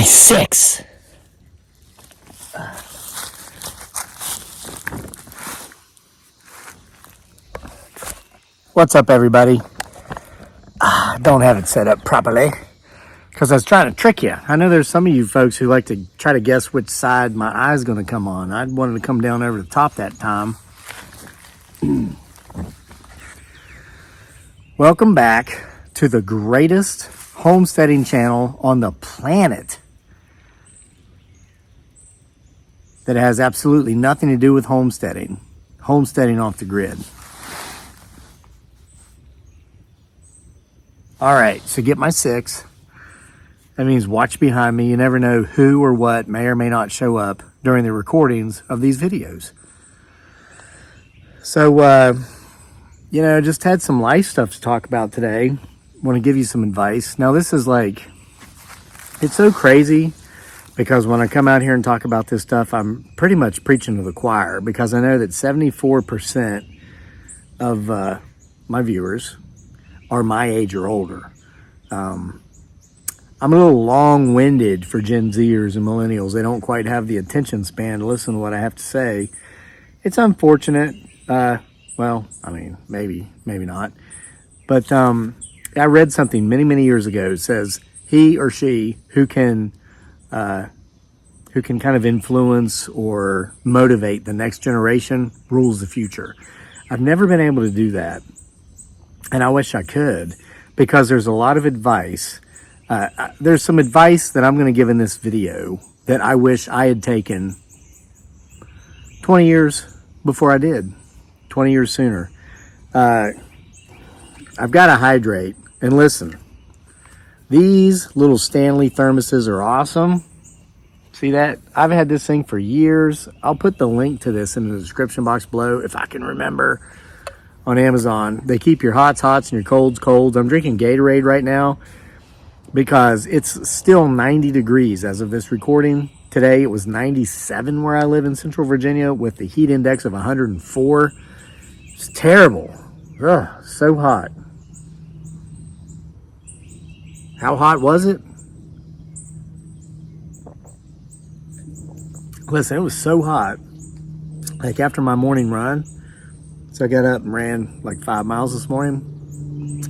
6. What's up, everybody? Don't have it set up properly because I was trying to trick you. I know there's some of you folks who like to try to guess which side my eye's going to come on. I wanted to come down over the top that time. Welcome back to the greatest homesteading channel on the planet that has absolutely nothing to do with homesteading off the grid. All right, so get my 6. That means watch behind me. You never know who or what may or may not show up during the recordings of these videos. So, just had some life stuff to talk about today. Want to give you some advice. Now, this is it's so crazy because when I come out here and talk about this stuff, I'm pretty much preaching to the choir because I know that 74% of my viewers are my age or older. I'm a little long-winded for Gen Zers and millennials. They don't quite have the attention span to listen to what I have to say. It's unfortunate. Maybe not. But I read something many, many years ago. It says he or she who can kind of influence or motivate the next generation rules the future. I've never been able to do that. And I wish I could, because there's a lot of advice. There's some advice that I'm going to give in this video that I wish I had taken 20 years before I did, 20 years sooner. I've got to hydrate. And listen, these little Stanley thermoses are awesome. See that? I've had this thing for years. I'll put the link to this in the description box below if I can remember. On Amazon. They keep your hots and your colds colds. I'm drinking Gatorade right now because it's still 90 degrees as of this recording. Today it was 97 where I live in Central Virginia with the heat index of 104. It's terrible. Ugh, so hot. How hot was it? Listen, it was so hot. Like after my morning run, so I got up and ran 5 miles this morning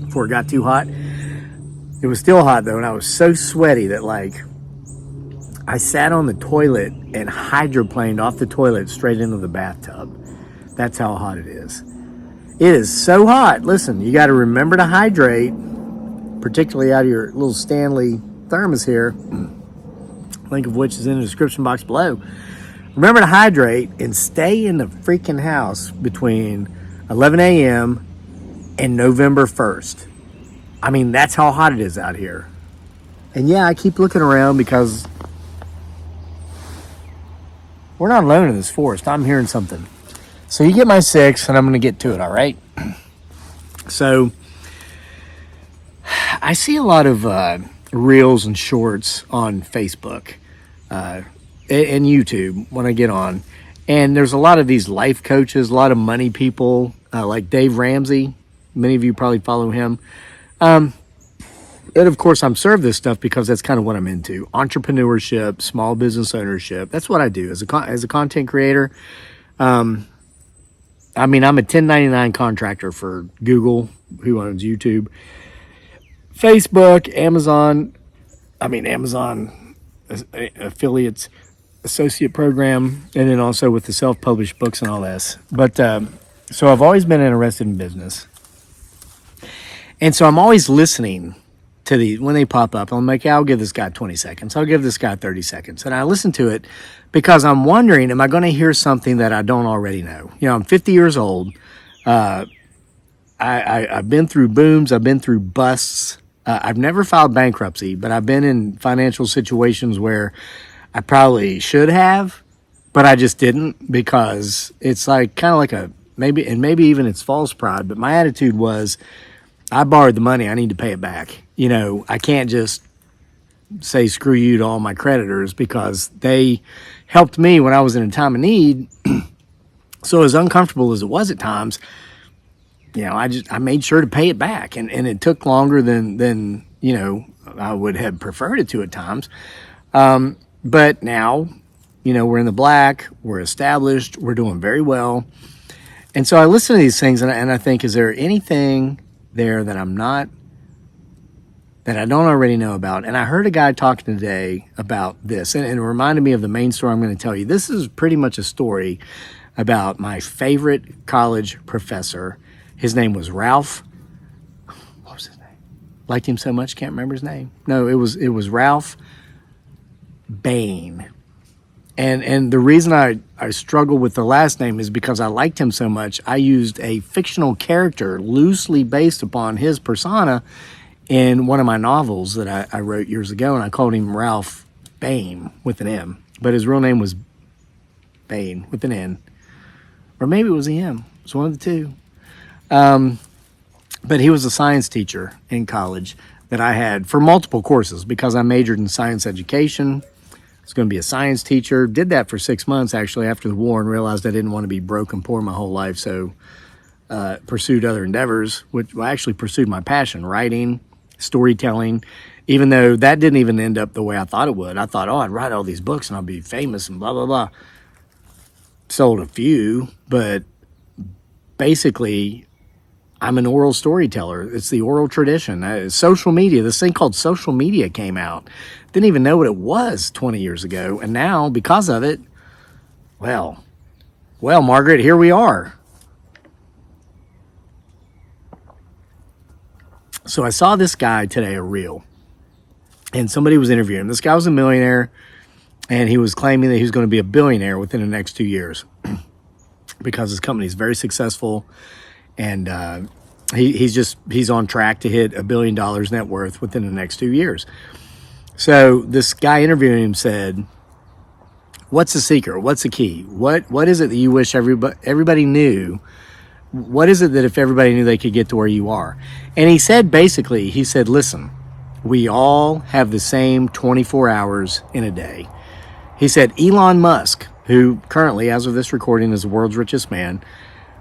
before it got too hot. It was still hot though, and I was so sweaty that I sat on the toilet and hydroplaned off the toilet straight into the bathtub. That's how hot it is. It is so hot. Listen, you got to remember to hydrate, particularly out of your little Stanley thermos here, link of which is in the description box below. Remember to hydrate and stay in the freaking house between 11 a.m. and November 1st. I mean, that's how hot it is out here. And yeah, I keep looking around because we're not alone in this forest. I'm hearing something. So you get my 6, and I'm going to get to it, all right? So I see a lot of reels and shorts on Facebook and YouTube when I get on. And there's a lot of these life coaches, a lot of money people, like Dave Ramsey. Many of you probably follow him. And of course, I'm served this stuff because that's kind of what I'm into. Entrepreneurship, small business ownership. That's what I do as a content creator. I'm a 1099 contractor for Google, who owns YouTube, Facebook, Amazon affiliates, associate program, and then also with the self-published books and all this. But so I've always been interested in business, and so I'm always listening to these when they pop up. I'm like, I'll give this guy 20 seconds. I'll give this guy 30 seconds, and I listen to it because I'm wondering, am I going to hear something that I don't already know? I'm 50 years old. I've been through booms. I've been through busts. I've never filed bankruptcy, but I've been in financial situations where I probably should have, but I just didn't because it's maybe even it's false pride. But my attitude was, I borrowed the money. I need to pay it back. I can't just say screw you to all my creditors because they helped me when I was in a time of need. So as uncomfortable as it was at times, I made sure to pay it back, and it took longer than I would have preferred it to at times. But now, we're in the black, we're established, we're doing very well. And so I listen to these things and I think, is there anything there that that I don't already know about? And I heard a guy talking today about this, and it reminded me of the main story I'm going to tell you. This is pretty much a story about my favorite college professor. His name was Ralph. What was his name? Liked him so much, can't remember his name. No, it was Ralph Bane. And the reason I struggle with the last name is because I liked him so much. I used a fictional character loosely based upon his persona in one of my novels that I wrote years ago, and I called him Ralph Bane with an M. But his real name was Bane with an N. Or maybe it was a M. It was one of the two. But he was a science teacher in college that I had for multiple courses because I majored in science education. I was going to be a science teacher. Did that for 6 months, actually, after the war, and realized I didn't want to be broke and poor my whole life. So pursued other endeavors, which I actually pursued my passion, writing, storytelling, even though that didn't even end up the way I thought it would. I thought, I'd write all these books and I'll be famous and blah, blah, blah. Sold a few, but basically I'm an oral storyteller. It's the oral tradition. Social media, this thing called social media came out. Didn't even know what it was 20 years ago. And now, because of it, well, Margaret, here we are. So I saw this guy today, a reel, and somebody was interviewing him. This guy was a millionaire, and he was claiming that he was going to be a billionaire within the next 2 years because his company is very successful, and he's on track to hit $1 billion net worth within the next 2 years. So this guy interviewing him said, "What's the secret? What's the key? What is it that you wish everybody knew? What is it that if everybody knew they could get to where you are?" And he said, basically, listen, we all have the same 24 hours in a day. He said, Elon Musk, who currently, as of this recording, is the world's richest man,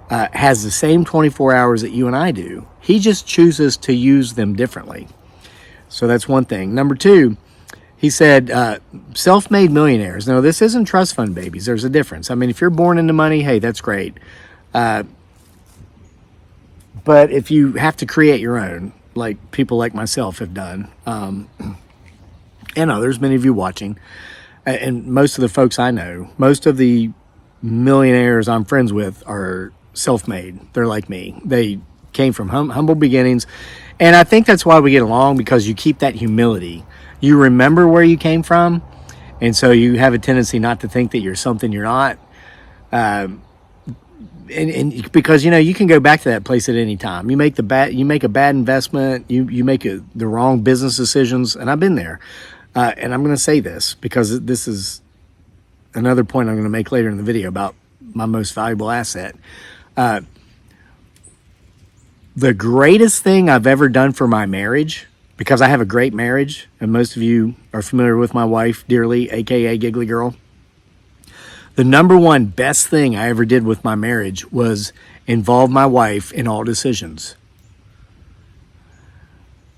has the same 24 hours that you and I do. He just chooses to use them differently. So that's one thing. Number two, he said, self-made millionaires. Now, this isn't trust fund babies. There's a difference. I mean, if you're born into money, hey, that's great. But if you have to create your own, like people like myself have done, and others, many of you watching, and most of the folks I know, most of the millionaires I'm friends with are self-made. They're like me. They came from humble beginnings. And I think that's why we get along, because you keep that humility. You remember where you came from, and so you have a tendency not to think that you're something you're not. And because you can go back to that place at any time. You make a bad investment, you make the wrong business decisions, and I've been there. And I'm going to say this because this is another point I'm going to make later in the video about my most valuable asset. The greatest thing I've ever done for my marriage, because I have a great marriage, and most of you are familiar with my wife dearly, aka Giggly Girl. The number one best thing I ever did with my marriage was involve my wife in all decisions.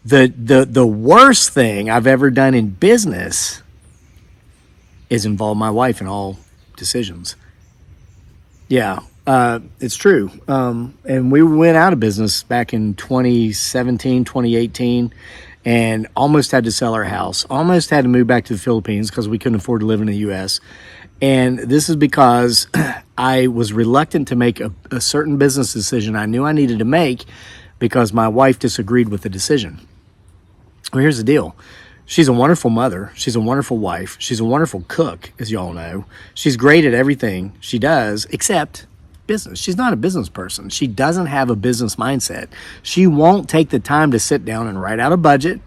The worst thing I've ever done in business is involve my wife in all decisions. Yeah, it's true. And we went out of business back in 2017, 2018, and almost had to sell our house. Almost had to move back to the Philippines because we couldn't afford to live in the U.S. And this is because I was reluctant to make a certain business decision I knew I needed to make because my wife disagreed with the decision. Well, here's the deal. She's a wonderful mother. She's a wonderful wife. She's a wonderful cook, as you all know. She's great at everything she does except business. She's not a business person. She doesn't have a business mindset. She won't take the time to sit down and write out a budget.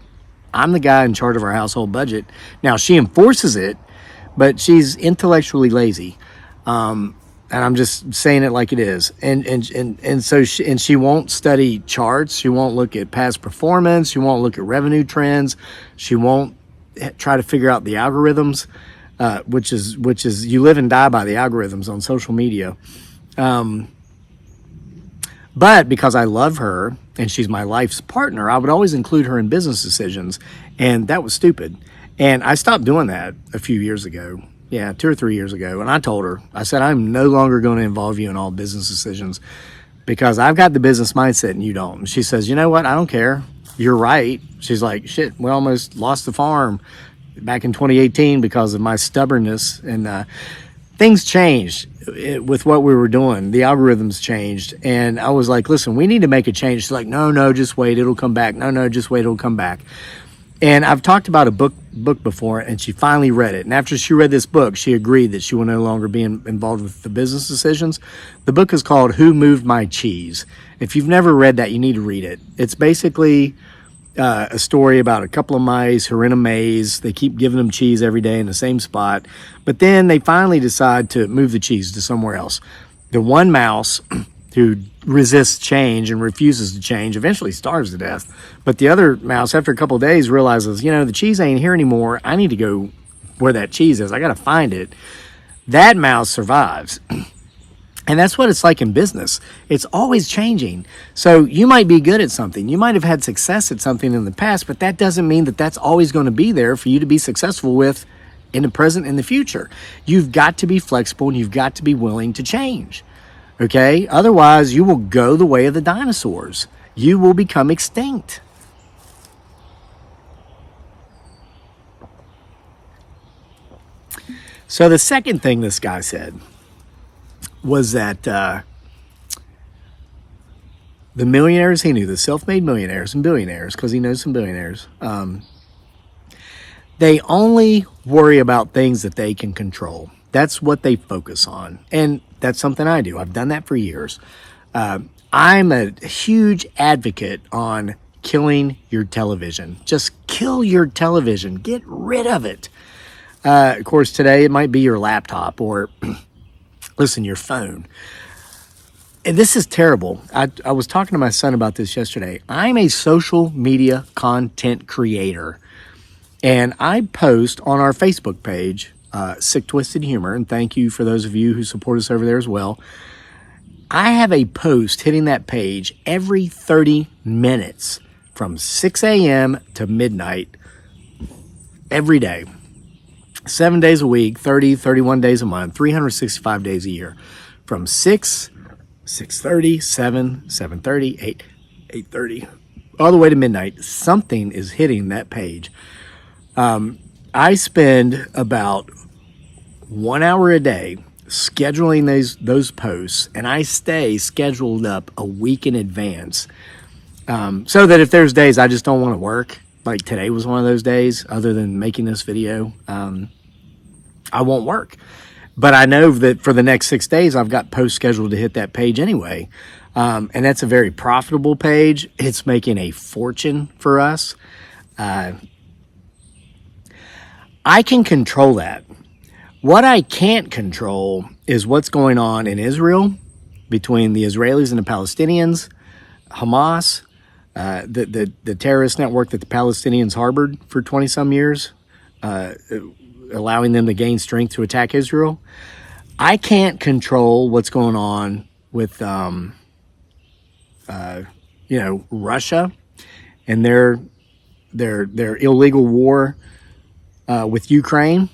I'm the guy in charge of our household budget. Now, she enforces it, but she's intellectually lazy. And I'm just saying it like it is. And so she won't study charts. She won't look at past performance. She won't look at revenue trends. She won't try to figure out the algorithms, which is you live and die by the algorithms on social media. But because I love her and she's my life's partner, I would always include her in business decisions, and that was stupid. And I stopped doing that a few years ago. Yeah, 2 or 3 years ago. And I told her, I said, I'm no longer going to involve you in all business decisions because I've got the business mindset and you don't. And she says, you know what? I don't care. You're right. She's like, shit, we almost lost the farm back in 2018 because of my stubbornness. And things changed with what we were doing. The algorithms changed. And I was like, listen, we need to make a change. She's like, no, just wait. It'll come back. No, just wait. It'll come back. And I've talked about a book before, and she finally read it. And after she read this book, she agreed that she will no longer be involved with the business decisions. The book is called Who Moved My Cheese? If you've never read that, you need to read it. It's basically a story about a couple of mice who are in a maze. They keep giving them cheese every day in the same spot. But then they finally decide to move the cheese to somewhere else. The one mouse who resists change and refuses to change eventually starves to death. But the other mouse, after a couple of days, realizes, the cheese ain't here anymore. I need to go where that cheese is. I got to find it. That mouse survives. And that's what it's like in business. It's always changing. So you might be good at something. You might have had success at something in the past, but that doesn't mean that that's always going to be there for you to be successful with in the present and the future. You've got to be flexible and you've got to be willing to change. Okay? Otherwise, you will go the way of the dinosaurs. You will become extinct. So the second thing this guy said was that the millionaires he knew, the self-made millionaires and billionaires, because he knows some billionaires, they only worry about things that they can control. That's what they focus on. And that's something I do. I've done that for years. I'm a huge advocate on killing your television. Just kill your television. Get rid of it. Of course, today it might be your laptop or, listen, your phone. And this is terrible. I was talking to my son about this yesterday. I'm a social media content creator. And I post on our Facebook page, Sick Twisted Humor, and thank you for those of you who support us over there as well. I have a post hitting that page every 30 minutes from 6 a.m. to midnight every day. 7 days a week, 31 days a month, 365 days a year. From 6, 6:30, 7, 7:30, 8, 8:30, all the way to midnight, something is hitting that page. I spend about 1 hour a day scheduling those posts, and I stay scheduled up a week in advance, so that if there's days I just don't want to work, like today was one of those days, other than making this video, I won't work. But I know that for the next 6 days, I've got posts scheduled to hit that page anyway. And that's a very profitable page. It's making a fortune for us. I can control that. What I can't control is what's going on in Israel between the Israelis and the Palestinians, Hamas, the terrorist network that the Palestinians harbored for 20 some years, allowing them to gain strength to attack Israel. I can't control what's going on with, Russia and their illegal war with Ukraine.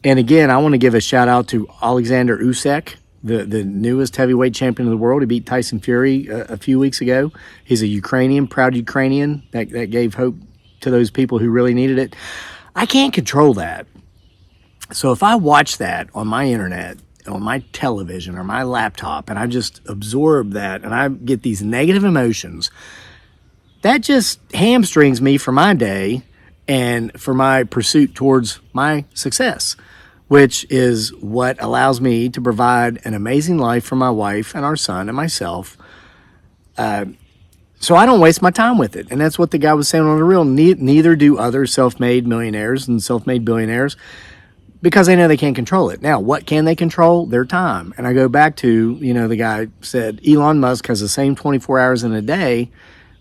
And again, I want to give a shout out to Alexander Usyk, the newest heavyweight champion of the world. He beat Tyson Fury a few weeks ago. He's a Ukrainian, proud Ukrainian. That gave hope to those people who really needed it. I can't control that. So if I watch that on my internet, on my television or my laptop, and I just absorb that and I get these negative emotions, that just hamstrings me for my day and for my pursuit towards my success, which is what allows me to provide an amazing life for my wife and our son and myself. So I don't waste my time with it. And that's what the guy was saying on the reel. Neither do other self-made millionaires and self-made billionaires, because they know they can't control it. Now, what can they control? Their time. And I go back to, the guy said Elon Musk has the same 24 hours in a day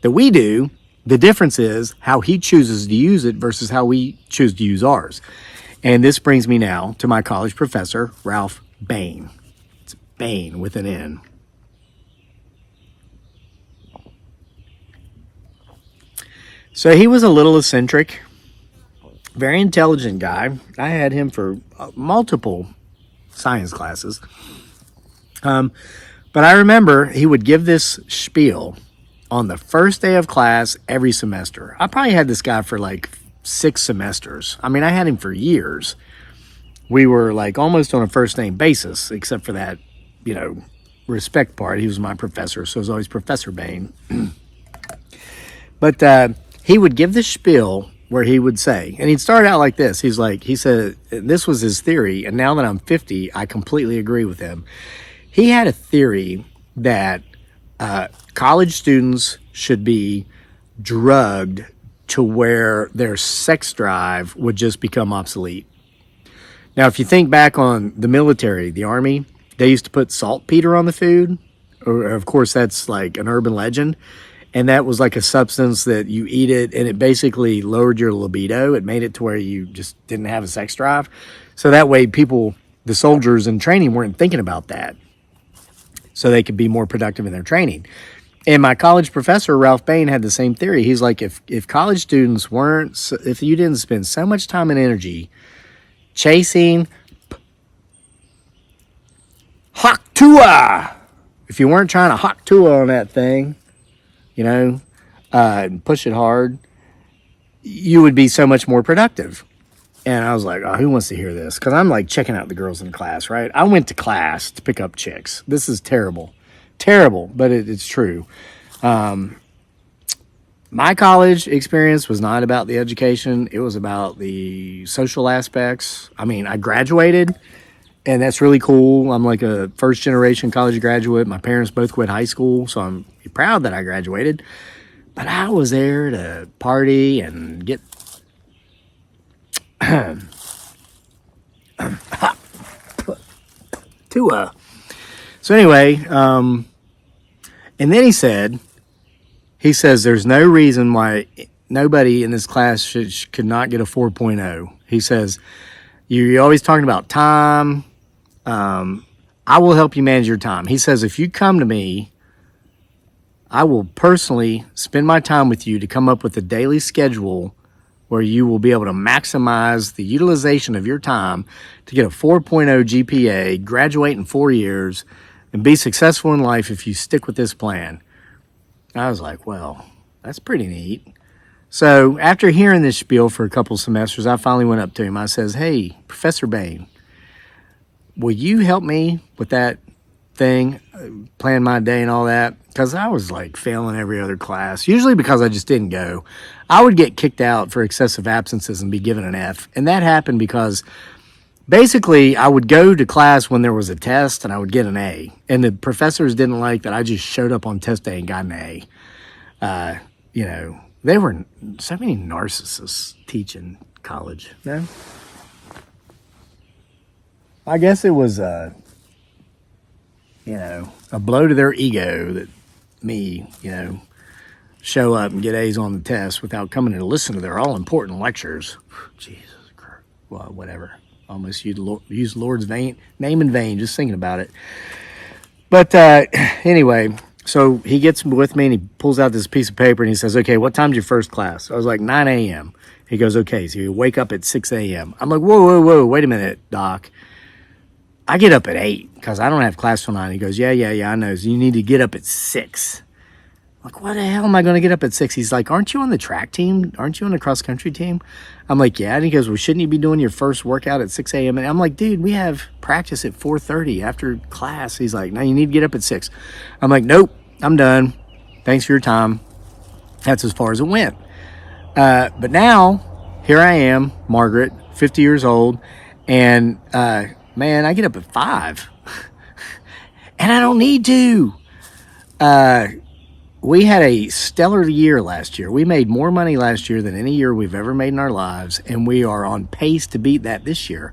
that we do. The difference is how he chooses to use it versus how we choose to use ours. And this brings me now to my college professor, Ralph Bane. It's Bane with an N. So he was a little eccentric, very intelligent guy. I had him for multiple science classes. But I remember he would give this spiel on the first day of class every semester. I probably had this guy for like 6 semesters. I mean, I had him for years. We were like almost on a first name basis, except for that, respect part. He was my professor, so it was always Professor Bane. But he would give this spiel where he would say, and he'd start out like this. He said, this was his theory, and now that I'm 50, I completely agree with him. He had a theory that college students should be drugged to where their sex drive would just become obsolete. Now, if you think back on the military, the Army, they used to put saltpeter on the food. Or, of course, that's like an urban legend. And that was like a substance that you eat it, and it basically lowered your libido. It made it to where you just didn't have a sex drive. So that way people, the soldiers in training, weren't thinking about that. So they could be more productive in their training. And my college professor, Ralph Bane, had the same theory. He's like, if college students if you didn't spend so much time and energy chasing Hawk Tua, if you weren't trying to Hawk Tua on that thing, and push it hard, you would be so much more productive. And I was like, oh, who wants to hear this? Because I'm like checking out the girls in class, right? I went to class to pick up chicks. This is terrible. Terrible, but it's true. My college experience was not about the education. It was about the social aspects. I mean, I graduated, and that's really cool. I'm like a first-generation college graduate. My parents both quit high school, so I'm proud that I graduated. But I was there to party and get Tua. So anyway, and then he says there's no reason why nobody in this class could not get a 4.0. He says, you're always talking about time. I will help you manage your time. He says, if you come to me, I will personally spend my time with you to come up with a daily schedule where you will be able to maximize the utilization of your time to get a 4.0 GPA, graduate in 4 years, and be successful in life if you stick with this plan. I was like, well, that's pretty neat. So after hearing this spiel for a couple semesters, I finally went up to him. I says, hey, Professor Bane, will you help me with that thing, plan my day and all that? Because I was like failing every other class, usually because I just didn't go. I would get kicked out for excessive absences and be given an F. And that happened because basically I would go to class when there was a test and I would get an A. And the professors didn't like that I just showed up on test day and got an A. They were so many narcissists teaching college. No? I guess it was a blow to their ego that me, show up and get A's on the test without coming to listen to their all-important lectures. Jesus Christ. Well, whatever. Almost used Lord's name in vain, just thinking about it. But anyway, so he gets with me and he pulls out this piece of paper and he says, okay, what time's your first class? I was like, 9 a.m. He goes, okay, so you wake up at 6 a.m. I'm like, whoa, wait a minute, Doc. I get up at 8 because I don't have class till 9. He goes, yeah, I know. So you need to get up at 6. I'm like, what the hell am I going to get up at 6? He's like, aren't you on the track team? Aren't you on the cross-country team? I'm like, yeah. And he goes, well, shouldn't you be doing your first workout at 6 a.m.? And I'm like, dude, we have practice at 4:30 after class. He's like, no, you need to get up at 6. I'm like, nope, I'm done. Thanks for your time. That's as far as it went. But now, here I am, Margaret, 50 years old, and man, I get up at 5. And I don't need to. We had a stellar year last year. We made more money last year than any year we've ever made in our lives, and we are on pace to beat that this year.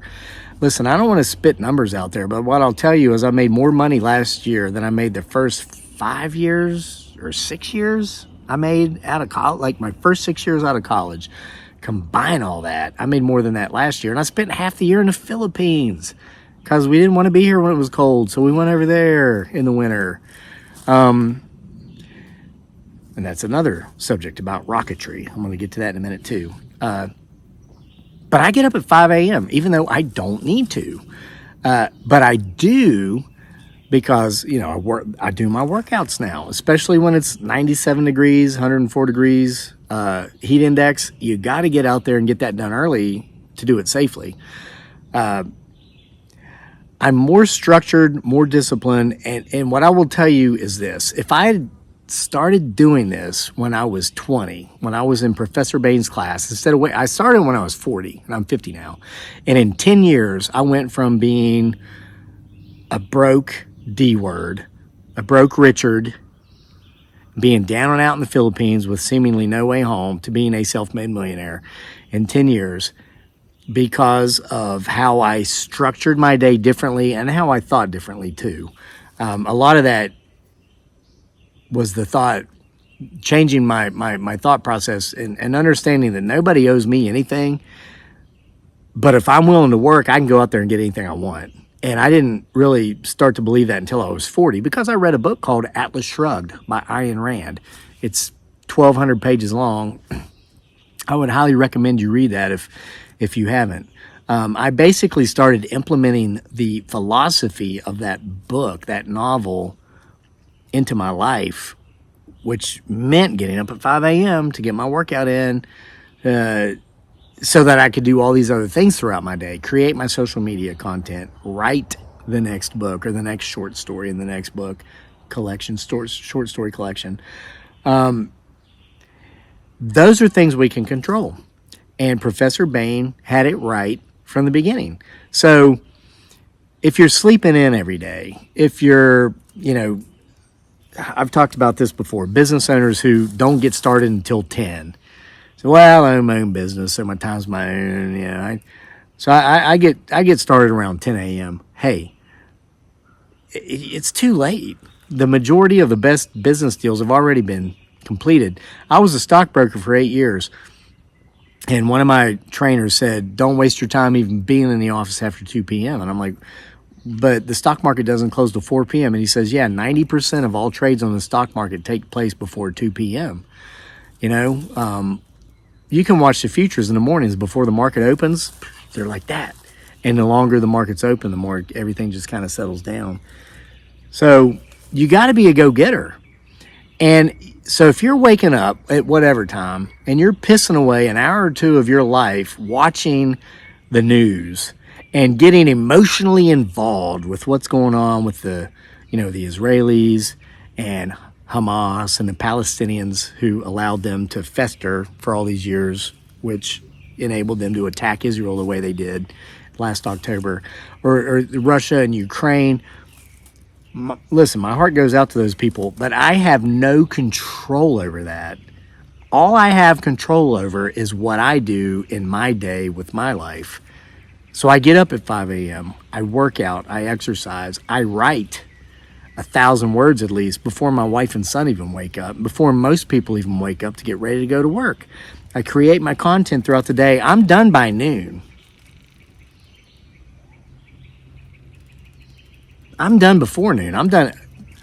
Listen, I don't want to spit numbers out there, but what I'll tell you is I made more money last year than I made the first 5 years or 6 years I made out of college, like my first 6 years out of college. Combine all that, I made more than that last year, and I spent half the year in the Philippines because we didn't want to be here when it was cold, so we went over there in the winter. And that's another subject about rocketry. I'm going to get to that in a minute too. But I get up at 5 a.m., even though I don't need to. But I do because, I do my workouts now, especially when it's 97 degrees, 104 degrees, heat index. You got to get out there and get that done early to do it safely. I'm more structured, more disciplined, and what I will tell you is this. If I had started doing this when I was 20, when I was in Professor Bane's class, I started when I was 40, and I'm 50 now. And in 10 years, I went from being a broke D-word, a broke Richard, being down and out in the Philippines with seemingly no way home, to being a self-made millionaire in 10 years. Because of how I structured my day differently and how I thought differently too. A lot of that was the thought, changing my thought process and understanding that nobody owes me anything. But if I'm willing to work, I can go out there and get anything I want. And I didn't really start to believe that until I was 40, because I read a book called Atlas Shrugged by Ayn Rand. It's 1,200 pages long. I would highly recommend you read that if you haven't. I basically started implementing the philosophy of that book, that novel, into my life, which meant getting up at 5 a.m. to get my workout in, so that I could do all these other things throughout my day, create my social media content, write the next book or the next short story in the next book collection, short story collection. Those are things we can control. And Professor Bane had it right from the beginning. So if you're sleeping in every day, if you're, I've talked about this before, business owners who don't get started until 10. So, well, I own my own business, so my time's my own. I get started around 10 a.m. Hey, it's too late. The majority of the best business deals have already been completed. I was a stockbroker for 8 years. And one of my trainers said, don't waste your time even being in the office after 2 p.m. And I'm like, but the stock market doesn't close till 4 p.m. And he says, yeah, 90% of all trades on the stock market take place before 2 p.m. You can watch the futures in the mornings before the market opens. They're like that. And the longer the market's open, the more everything just kind of settles down. So you got to be a go-getter. And so if you're waking up at whatever time and you're pissing away an hour or two of your life watching the news and getting emotionally involved with what's going on with the Israelis and Hamas and the Palestinians who allowed them to fester for all these years, which enabled them to attack Israel the way they did last October, or Russia and Ukraine. Listen, my heart goes out to those people, but I have no control over that. All I have control over is what I do in my day with my life. So I get up at 5 a.m., I work out, I exercise, I write 1,000 words at least before my wife and son even wake up, before most people even wake up to get ready to go to work. I create my content throughout the day. I'm done by noon. I'm done before noon. I'm done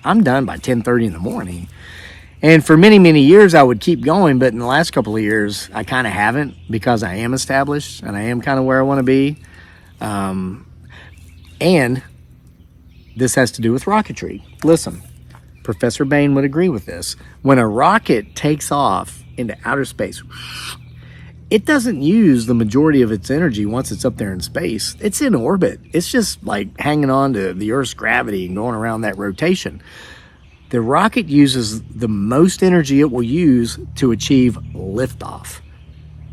by 10:30 in the morning. And for many, many years, I would keep going. But in the last couple of years, I kind of haven't, because I am established and I am kind of where I want to be. And this has to do with rocketry. Listen, Professor Bane would agree with this. When a rocket takes off into outer space, it doesn't use the majority of its energy once it's up there in space. It's in orbit. It's just like hanging on to the Earth's gravity and going around that rotation. The rocket uses the most energy it will use to achieve liftoff.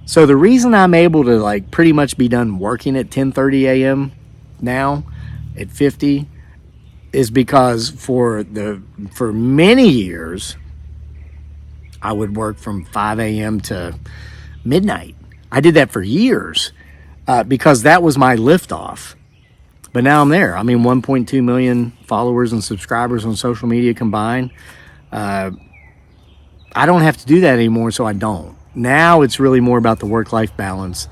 So the reason I'm able to pretty much be done working at 10:30 a.m. now at 50 is because for many years I would work from 5 a.m. to midnight. I did that for years because that was my liftoff. But now I'm there. I mean, 1.2 million followers and subscribers on social media combined. I don't have to do that anymore, so I don't. Now it's really more about the work-life balance.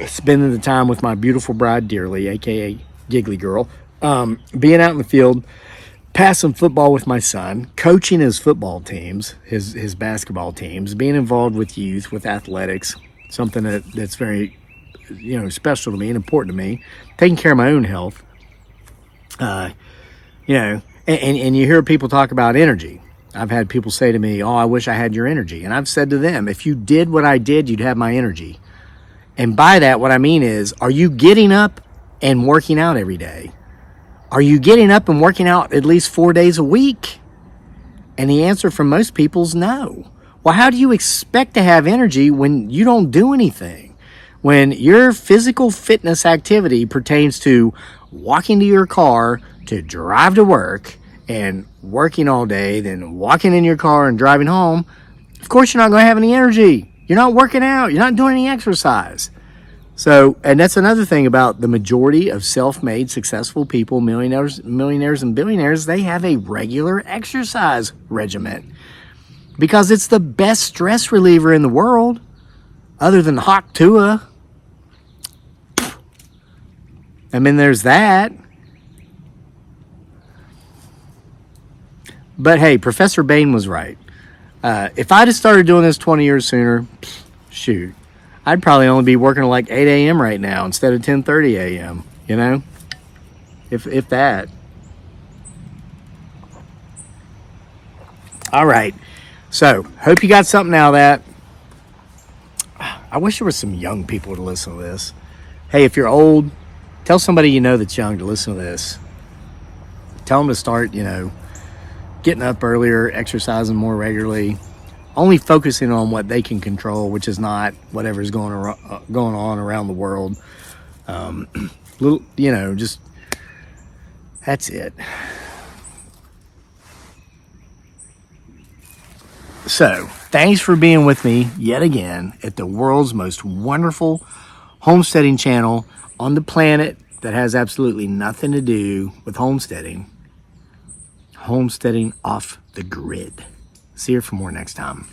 Spending the time with my beautiful bride dearly, aka Giggly Girl. Being out in the field, passing football with my son, coaching his football teams, his basketball teams, being involved with youth, with athletics, something that's very special to me and important to me. Taking care of my own health. And you hear people talk about energy. I've had people say to me, "Oh, I wish I had your energy." And I've said to them, if you did what I did, you'd have my energy. And by that, what I mean is, are you getting up and working out every day? Are you getting up and working out at least 4 days a week? And the answer from most people is no. Well, how do you expect to have energy when you don't do anything? When your physical fitness activity pertains to walking to your car to drive to work and working all day, then walking in your car and driving home, of course you're not going to have any energy. You're not working out. You're not doing any exercise. So, and that's another thing about the majority of self-made successful people, millionaires and billionaires, they have a regular exercise regimen because it's the best stress reliever in the world other than hot tua. I mean, there's that. But hey, Professor Bane was right. If I'd have started doing this 20 years sooner, shoot, I'd probably only be working at like 8 a.m. right now instead of 10:30 a.m., if that. All right. So, hope you got something out of that. I wish there was some young people to listen to this. Hey, if you're old, tell somebody you know that's young to listen to this. Tell them to start, getting up earlier, exercising more regularly, only focusing on what they can control, which is not whatever's going on around the world. Just that's it. So, thanks for being with me yet again at the world's most wonderful homesteading channel on the planet that has absolutely nothing to do with homesteading. Homesteading off the grid. See you for more next time.